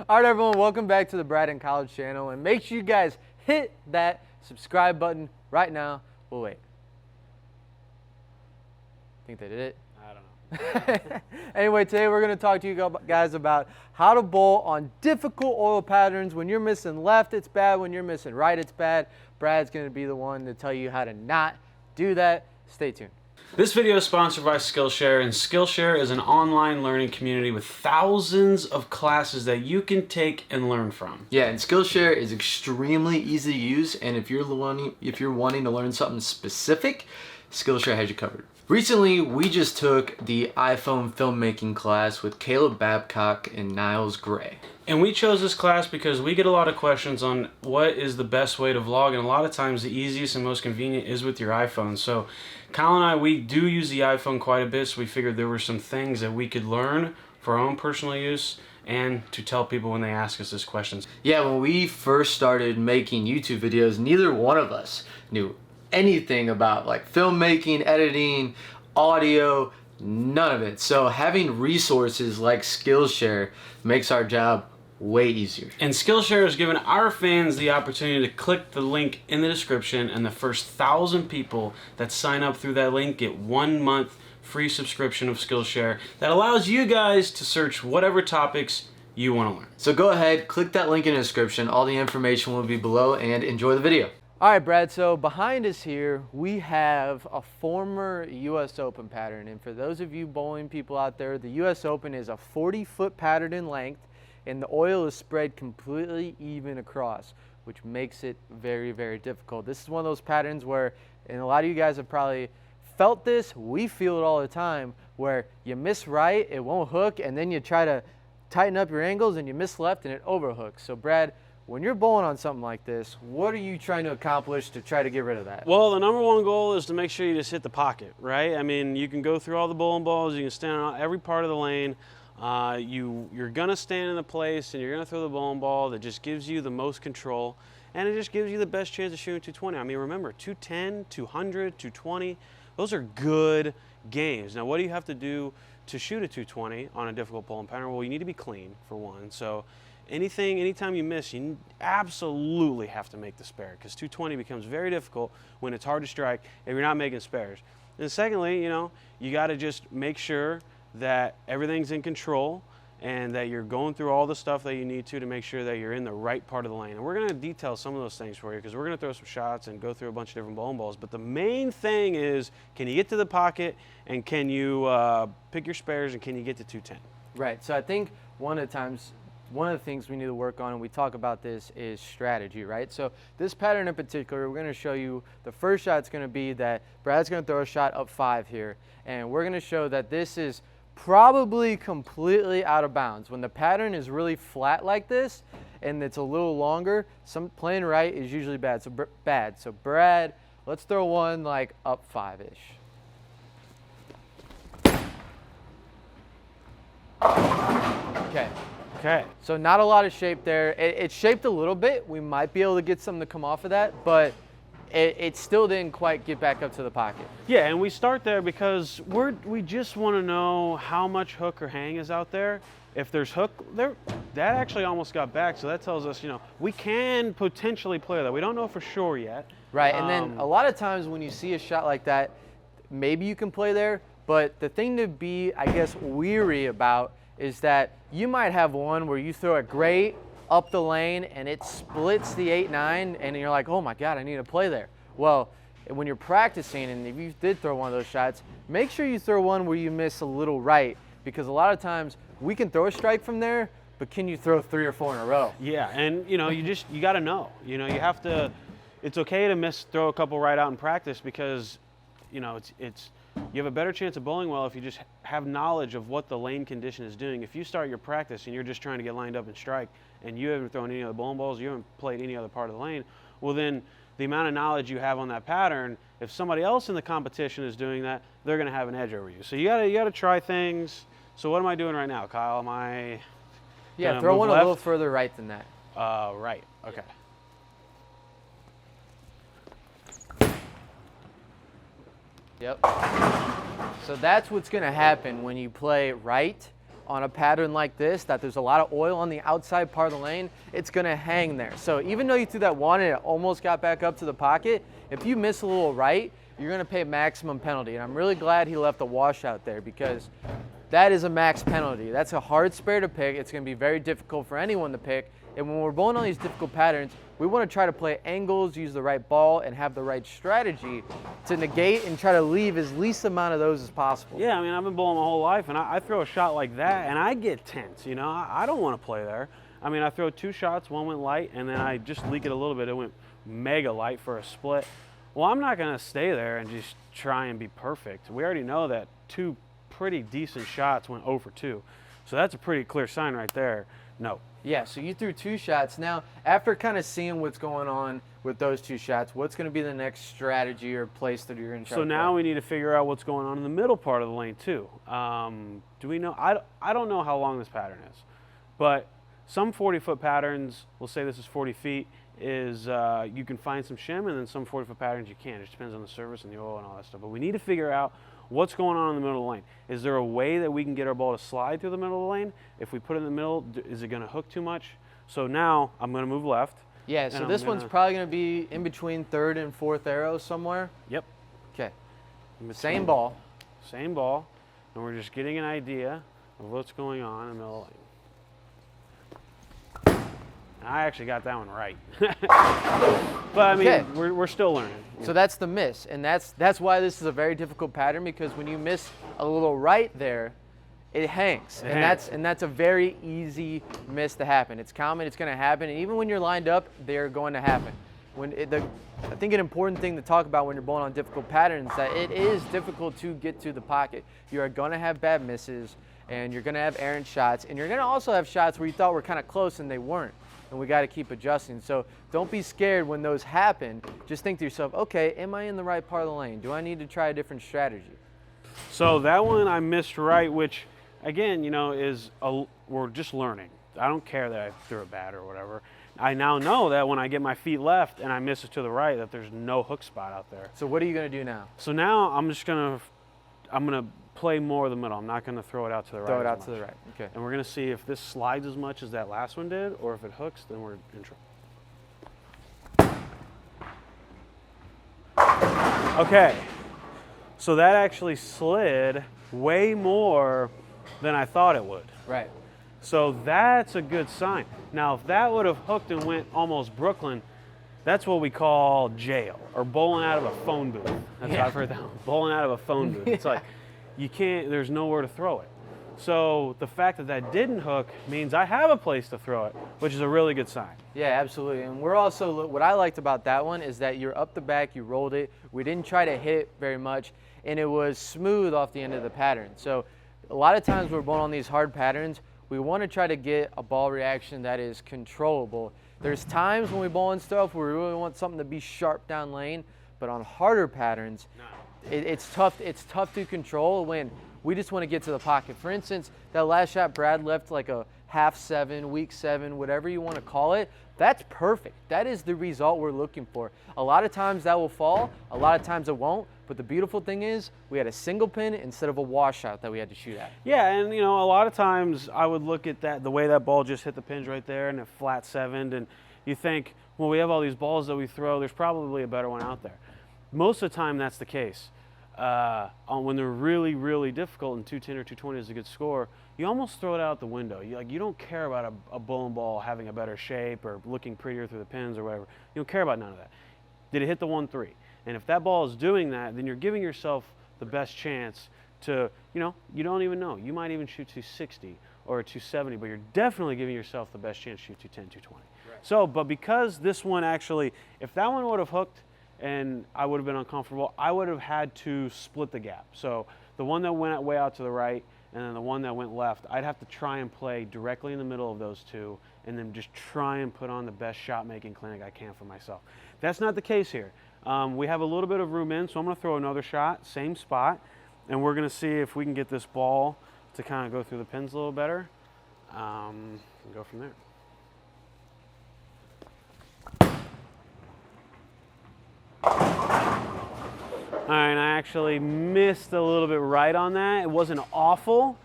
All right, everyone, welcome back to the Brad in College channel, and make sure you guys hit that subscribe button right now. We'll wait. Think they did it? I don't know. Anyway, today we're going to talk to you guys about how to bowl on difficult oil patterns. When you're missing left, it's bad. When you're missing right, it's bad. Brad's going to be the one to tell you how to not do that. Stay tuned. This video is sponsored by Skillshare, and Skillshare is an online learning community with thousands of classes that you can take and learn from. Yeah, and Skillshare is extremely easy to use, and if you're wanting to learn something specific, Skillshare has you covered. Recently, we just took the iPhone filmmaking class with Caleb Babcock and Niles Gray. And we chose this class because we get a lot of questions on what is the best way to vlog, and a lot of times the easiest and most convenient is with your iPhone. So Kyle and I, we do use the iPhone quite a bit, so we figured there were some things that we could learn for our own personal use and to tell people when they ask us these questions. Yeah, when we first started making YouTube videos, neither one of us knew anything about like filmmaking, editing, audio, none of it. So having resources like Skillshare makes our job way easier. And Skillshare has given our fans the opportunity to click the link in the description, and the first 1,000 people that sign up through that link get 1 month free subscription of Skillshare that allows you guys to search whatever topics you want to learn. So go ahead, click that link in the description. All the information will be below, and enjoy the video. All right, Brad, so behind us here, we have a former U.S. Open pattern. And for those of you bowling people out there, the U.S. Open is a 40-foot pattern in length, and the oil is spread completely even across, which makes it very, very difficult. This is one of those patterns where, and a lot of you guys have probably felt this, we feel it all the time, where you miss right, it won't hook, and then you try to tighten up your angles and you miss left and it overhooks. So Brad, when you're bowling on something like this, what are you trying to accomplish to try to get rid of that? Well, the number one goal is to make sure you just hit the pocket, right? I mean, you can go through all the bowling balls, you can stand on every part of the lane. You're going to stand in the place and you're going to throw the bowling ball that just gives you the most control, and it just gives you the best chance of shooting 220. I mean, remember, 210, 200, 220, those are good games. Now, what do you have to do to shoot a 220 on a difficult bowling pattern? Well, you need to be clean, for one. So anytime you miss, you absolutely have to make the spare, because 220 becomes very difficult when it's hard to strike if you're not making spares. And secondly, you got to just make sure that everything's in control and that you're going through all the stuff that you need to make sure that you're in the right part of the lane. And we're going to detail some of those things for you, because we're going to throw some shots and go through a bunch of different bowling balls. But the main thing is, can you get to the pocket, and can you pick your spares, and can you get to 210? Right, so I think one of the things we need to work on, and we talk about this, is strategy, right? So this pattern in particular, we're going to show you, the first shot's going to be that Brad's going to throw a shot up 5 here, and we're going to show that this is probably completely out of bounds. When the pattern is really flat like this and it's a little longer, playing right is usually bad. So Brad, let's throw one like up 5-ish. Okay. So not a lot of shape there. It's shaped a little bit. We might be able to get something to come off of that, but it still didn't quite get back up to the pocket. Yeah, and we start there because we just want to know how much hook or hang is out there. If there's hook there, that actually almost got back, so that tells us, we can potentially play that. We don't know for sure yet. Right, and then a lot of times when you see a shot like that, maybe you can play there, but the thing to be, I guess, weary about is that you might have one where you throw it great up the lane and it splits the 8-9, and you're like, oh my God, I need to play there. Well, when you're practicing, and if you did throw one of those shots, make sure you throw one where you miss a little right, because a lot of times we can throw a strike from there, but can you throw 3 or 4 in a row? Yeah, and you got to know. You have to. It's okay to throw a couple right out in practice, because you have a better chance of bowling well if you just have knowledge of what the lane condition is doing. If you start your practice and you're just trying to get lined up and strike, and you haven't thrown any other bowling balls, you haven't played any other part of the lane, well then the amount of knowledge you have on that pattern, if somebody else in the competition is doing that, they're going to have an edge over you. So you got to try things. So what am I doing right now, Kyle? Am I? Yeah, throw one left? A little further right than that. Right. Okay. Yep. So that's what's going to happen when you play right. on a pattern like this, that there's a lot of oil on the outside part of the lane, it's gonna hang there. So even though you threw that one and it almost got back up to the pocket, if you miss a little right, you're gonna pay maximum penalty. And I'm really glad he left the washout there, because that is a max penalty. That's a hard spare to pick. It's gonna be very difficult for anyone to pick. And when we're bowling on these difficult patterns, we want to try to play angles, use the right ball, and have the right strategy to negate and try to leave as least amount of those as possible. Yeah, I mean, I've been bowling my whole life, and I throw a shot like that, and I get tense, you know? I don't want to play there. I mean, I throw 2 shots, one went light, and then I just leak it a little bit. It went mega light for a split. Well, I'm not going to stay there and just try and be perfect. We already know that 2 pretty decent shots went 0 for 2. So that's a pretty clear sign right there. No. Yeah, so you threw 2 shots. Now, after kind of seeing what's going on with those 2 shots, what's going to be the next strategy or place that you're going to try So to now play? we need to figure out what's going on in the middle part of the lane too. Do we know? I don't know how long this pattern is, but some 40-foot patterns, we'll say this is 40 feet, is you can find some shim, and then some 40-foot patterns you can't. It just depends on the surface and the oil and all that stuff. But we need to figure out what's going on in the middle of the lane. Is there a way that we can get our ball to slide through the middle of the lane? If we put it in the middle, is it going to hook too much? So now I'm going to move left. Yeah, so this one's probably going to be in between 3rd and 4th arrow somewhere. Yep. Okay. Same ball. Same ball. And we're just getting an idea of what's going on in the middle of the lane. I actually got that one right. But I mean, Okay. we're still learning. So that's the miss, and that's why this is a very difficult pattern, because when you miss a little right there, it hangs. It And hangs. that's a very easy miss to happen. It's common, it's going to happen, and even when you're lined up, they're going to happen. I think an important thing to talk about when you're bowling on difficult patterns is that it is difficult to get to the pocket. You are going to have bad misses, and you're going to have errant shots, and you're going to also have shots where you thought were kind of close and they weren't. And we got to keep adjusting. So don't be scared when those happen. Just think to yourself, okay, am I in the right part of the lane? Do I need to try a different strategy? So that one I missed right, which again, you know, we're just learning. I don't care that I threw it bad or whatever. I now know that when I get my feet left and I miss it to the right, that there's no hook spot out there. So what are you going to do now? So now I'm gonna play more of the middle. I'm not gonna throw it out to the right. Throw it as out to much. the right. Okay. And we're gonna see if this slides as much as that last one did, or if it hooks, then we're in trouble. Okay, so that actually slid way more than I thought it would. Right. So that's a good sign. Now, if that would have hooked and went almost Brooklyn, that's what we call jail, or bowling out of a phone booth. That's Yeah. what I've heard that one. Bowling out of a phone booth. It's like, you can't, there's nowhere to throw it. So the fact that that didn't hook means I have a place to throw it, which is a really good sign. Yeah, absolutely. And we're also, what I liked about that one is that you're up the back, you rolled it. We didn't try to hit it very much, and it was smooth off the end of the pattern. So a lot of times we're bowling on these hard patterns, we want to try to get a ball reaction that is controllable. There's times when we bowl on stuff where we really want something to be sharp down lane, but on harder patterns, it's tough to control when we just want to get to the pocket. For instance, that last shot Brad left like a half 7, weak 7, whatever you want to call it, that's perfect. That is the result we're looking for. A lot of times that will fall, a lot of times it won't, but the beautiful thing is we had a single pin instead of a washout that we had to shoot at. Yeah, and you know, a lot of times I would look at that, the way that ball just hit the pins right there and it flat 7'd, and you think, well, we have all these balls that we throw, there's probably a better one out there. Most of the time that's the case. When they're really, really difficult and 210 or 220 is a good score, you almost throw it out the window. You don't care about a bowling ball having a better shape or looking prettier through the pins or whatever. You don't care about none of that. Did it hit the 1-3? And if that ball is doing that, then you're giving yourself the best chance to, you know, you don't even know. You might even shoot 260 or 270, but you're definitely giving yourself the best chance to shoot 210, 220. Right. So, but because this one actually, if that one would have hooked and I would have been uncomfortable, I would have had to split the gap. So the one that went way out to the right and then the one that went left, I'd have to try and play directly in the middle of those two and then just try and put on the best shot-making clinic I can for myself. That's not the case here. We have a little bit of room in, so I'm going to throw another shot, same spot, and we're going to see if we can get this ball to kind of go through the pins a little better and go from there. All right, I actually missed a little bit right on that. It wasn't awful,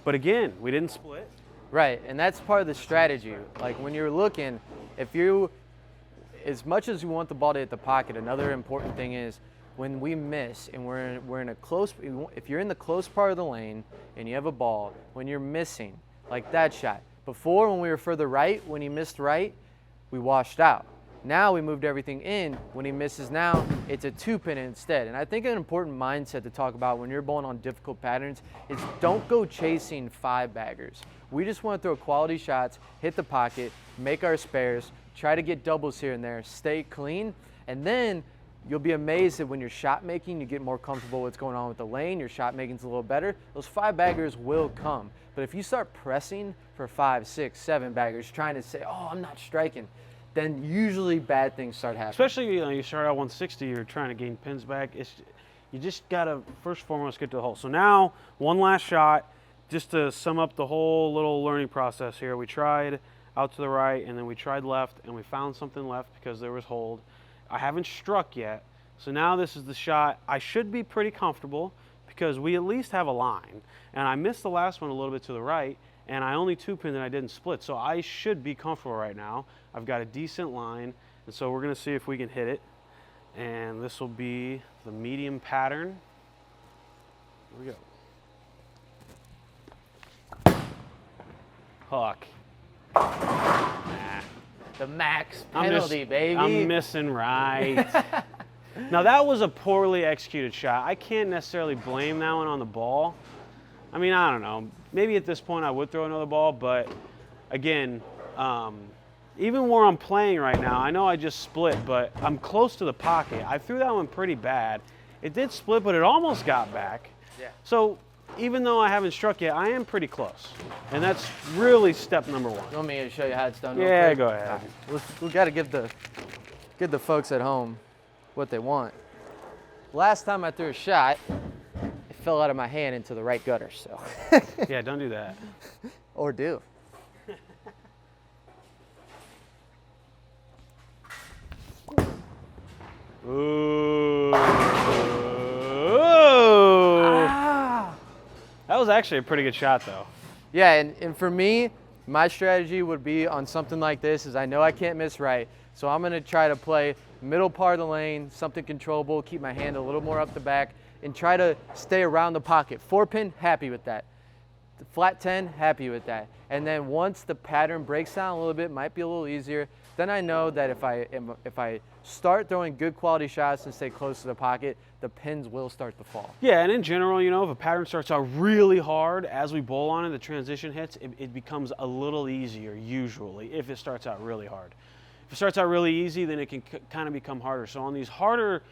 But again, we didn't split. Right, and that's part of the strategy. Like when you're looking, if you, as much as you want the ball to hit the pocket, another important thing is when we miss and we're in a close, if you're in the close part of the lane and you have a ball, when you're missing, like that shot. Before, when we were further right, when he missed right, we washed out. Now we moved everything in. When he misses now, it's a 2-pin instead. And I think an important mindset to talk about when you're bowling on difficult patterns is don't go chasing 5-baggers. We just want to throw quality shots, hit the pocket, make our spares, try to get doubles here and there, stay clean, and then you'll be amazed that when you're shot making, you get more comfortable with what's going on with the lane, your shot making's a little better, those 5-baggers will come. But if you start pressing for 5, 6, 7-baggers, trying to say, oh, I'm not striking, then usually bad things start happening. Especially, you start out 160, you're trying to gain pins back. You just gotta first and foremost get to the hole. So now, one last shot, just to sum up the whole little learning process here. We tried out to the right, and then we tried left, and we found something left because there was hold. I haven't struck yet, so now this is the shot. I should be pretty comfortable because we at least have a line. And I missed the last one a little bit to the right, and I only 2-pinned and I didn't split. So I should be comfortable right now. I've got a decent line, and so we're gonna see if we can hit it. And this will be the medium pattern. Here we go. Hook. Nah. The max penalty, baby. I'm missing right. Now that was a poorly executed shot. I can't necessarily blame that one on the ball. I mean, I don't know. Maybe at this point I would throw another ball, but again, even where I'm playing right now, I know I just split, but I'm close to the pocket. I threw that one pretty bad. It did split, but it almost got back. Yeah. So even though I haven't struck yet, I am pretty close. And that's really step number one. You want me to show you how it's done real Yeah, quick? go ahead. We got to give the folks at home what they want. Last time I threw a shot, it fell out of my hand into the right gutter, so. Yeah, don't do that. Or do. Ooh. Ah. That was actually a pretty good shot, though. Yeah, and for me, my strategy would be on something like this is I know I can't miss right, so I'm gonna try to play middle part of the lane, something controllable, keep my hand a little more up the back, and try to stay around the pocket. 4-pin, happy with that. The flat 10, happy with that. And then once the pattern breaks down a little bit, might be a little easier, then I know that if I start throwing good quality shots and stay close to the pocket, the pins will start to fall. Yeah, and in general, you know, if a pattern starts out really hard, as we bowl on it, the transition hits, it becomes a little easier, usually, if it starts out really hard. If it starts out really easy, then it can kind of become harder. So on these harder,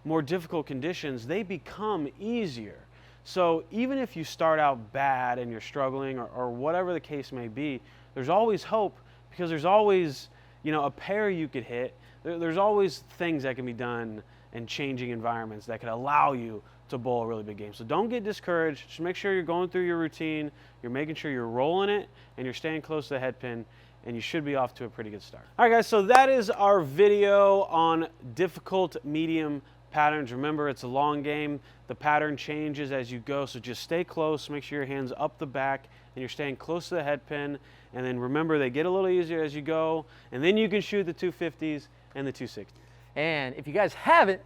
more difficult conditions, they become easier. So even if you start out bad and you're struggling or whatever the case may be, there's always hope because there's always, you know, a pair you could hit. There's always things that can be done in changing environments that can allow you to bowl a really big game. So don't get discouraged. Just make sure you're going through your routine, you're making sure you're rolling it, and you're staying close to the head pin, and you should be off to a pretty good start. All right, guys, so that is our video on difficult medium patterns. Remember, it's a long game. The pattern changes as you go, so just stay close. Make sure your hand's up the back and you're staying close to the head pin. And then remember, they get a little easier as you go, and then you can shoot the 250s and the 260s. And if you guys haven't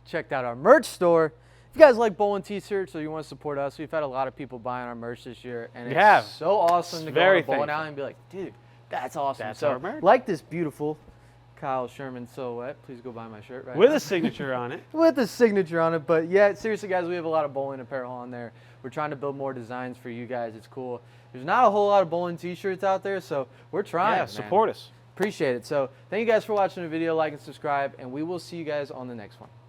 checked out our merch store, if you guys like bowling t-shirts or you want to support us, we've had a lot of people buying our merch this year, and it's so awesome to go to a bowling alley and be like, dude, that's awesome. That's so our merch. like this beautiful Kyle Sherman silhouette, please go buy my shirt right With now. a signature on it. With a signature on it. But yeah, seriously guys, we have a lot of bowling apparel on there. We're trying to build more designs for you guys. It's cool. There's not a whole lot of bowling t-shirts out there, so we're trying. Yeah, support us. Appreciate it. So thank you guys for watching the video. Like and subscribe, and we will see you guys on the next one.